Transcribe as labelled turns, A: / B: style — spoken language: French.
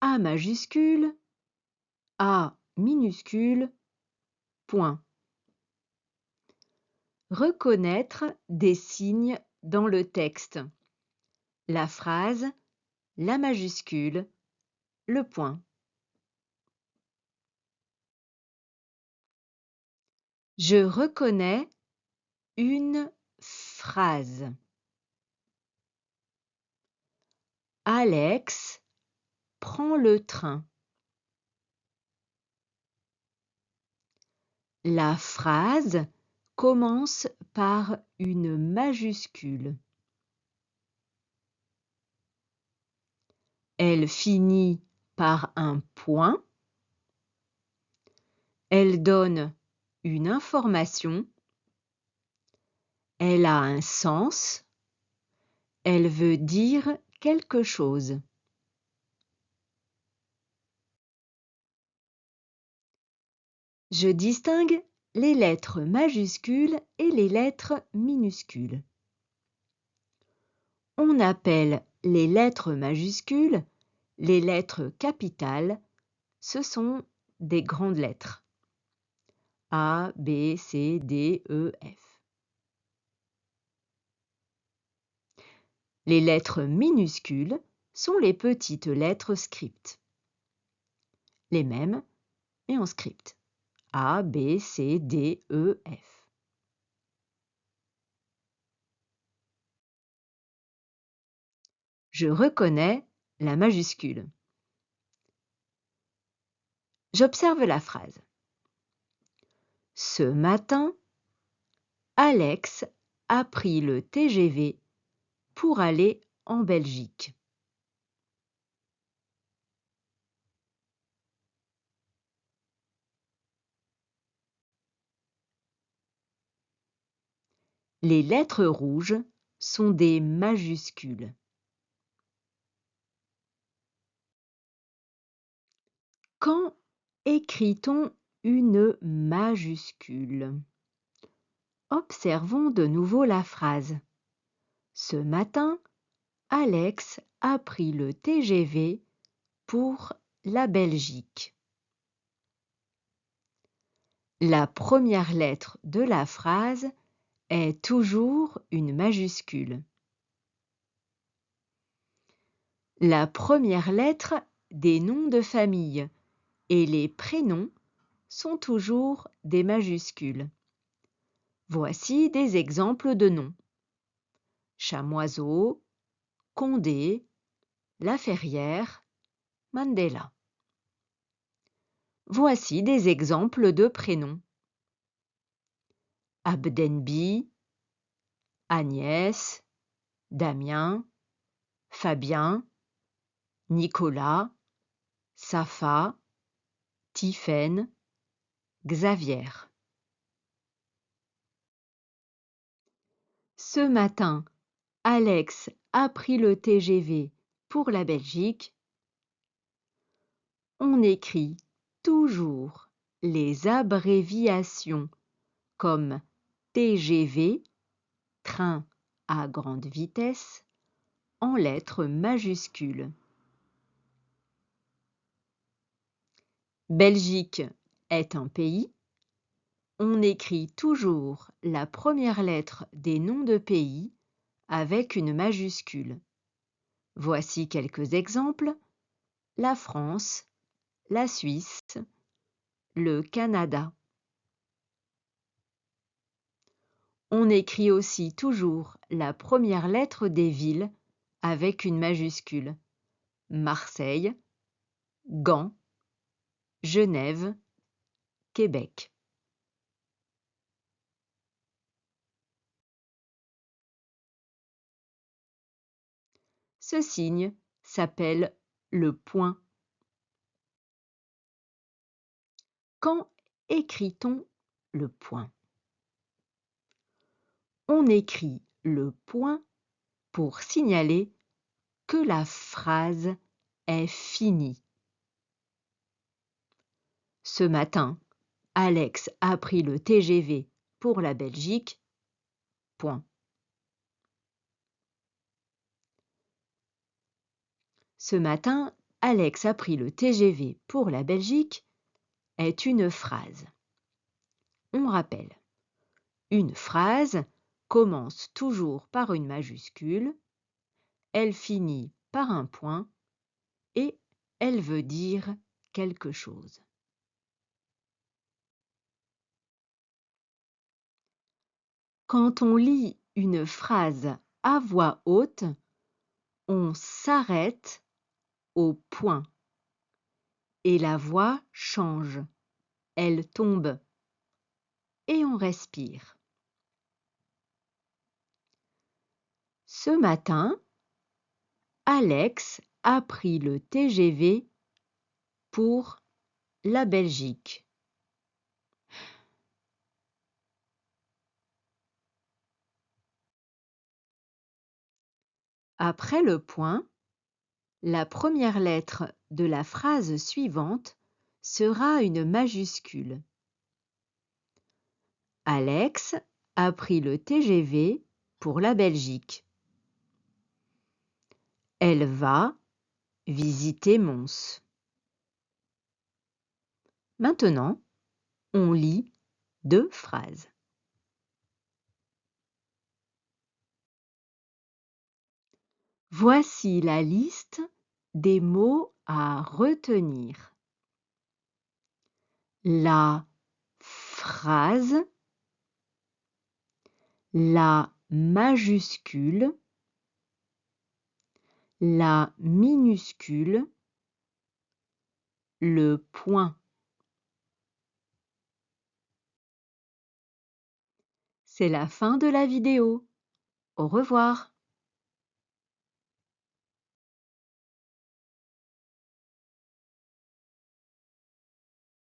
A: A majuscule, A minuscule, point. Reconnaître des signes dans le texte. La phrase, la majuscule, le point. Je reconnais une phrase. Alex prend le train. La phrase commence par une majuscule. Elle finit par un point. Elle donne une information. Elle a un sens. Elle veut dire quelque chose. Je distingue les lettres majuscules et les lettres minuscules. On appelle les lettres majuscules les lettres capitales. Ce sont des grandes lettres. A, B, C, D, E, F. Les lettres minuscules sont les petites lettres script. Les mêmes, mais en script. A, B, C, D, E, F. Je reconnais la majuscule. J'observe la phrase. Ce matin, Alex a pris le TGV pour aller en Belgique. Les lettres rouges sont des majuscules. Quand écrit-on une majuscule? Observons de nouveau la phrase. Ce matin, Alex a pris le TGV pour la Belgique. La première lettre de la phrase est toujours une majuscule. La première lettre des noms de famille et les prénoms sont toujours des majuscules. Voici des exemples de noms. Chamoiseau, Condé, Laferrière, Mandela. Voici des exemples de prénoms. Abdenbi, Agnès, Damien, Fabien, Nicolas, Safa, Tiphaine, Xavier. Ce matin, Alex a pris le TGV pour la Belgique. On écrit toujours les abréviations comme TGV, train à grande vitesse, en lettres majuscules. Belgique est un pays. On écrit toujours la première lettre des noms de pays avec une majuscule. Voici quelques exemples. La France, la Suisse, le Canada. On écrit aussi toujours la première lettre des villes avec une majuscule. Marseille, Gand, Genève, Québec. Ce signe s'appelle le point. Quand écrit-on le point? On écrit le point pour signaler que la phrase est finie. Ce matin, Alex a pris le TGV pour la Belgique. Point. Ce matin, Alex a pris le TGV pour la Belgique est une phrase. On rappelle, une phrase commence toujours par une majuscule, elle finit par un point et elle veut dire quelque chose. Quand on lit une phrase à voix haute, on s'arrête au point et la voix change, elle tombe et on respire. Ce matin, Alex a pris le TGV pour la Belgique. Après le point, la première lettre de la phrase suivante sera une majuscule. Alex a pris le TGV pour la Belgique. Elle va visiter Mons. Maintenant, on lit deux phrases. Voici la liste des mots à retenir. La phrase, la majuscule, la minuscule, le point. C'est la fin de la vidéo. Au revoir.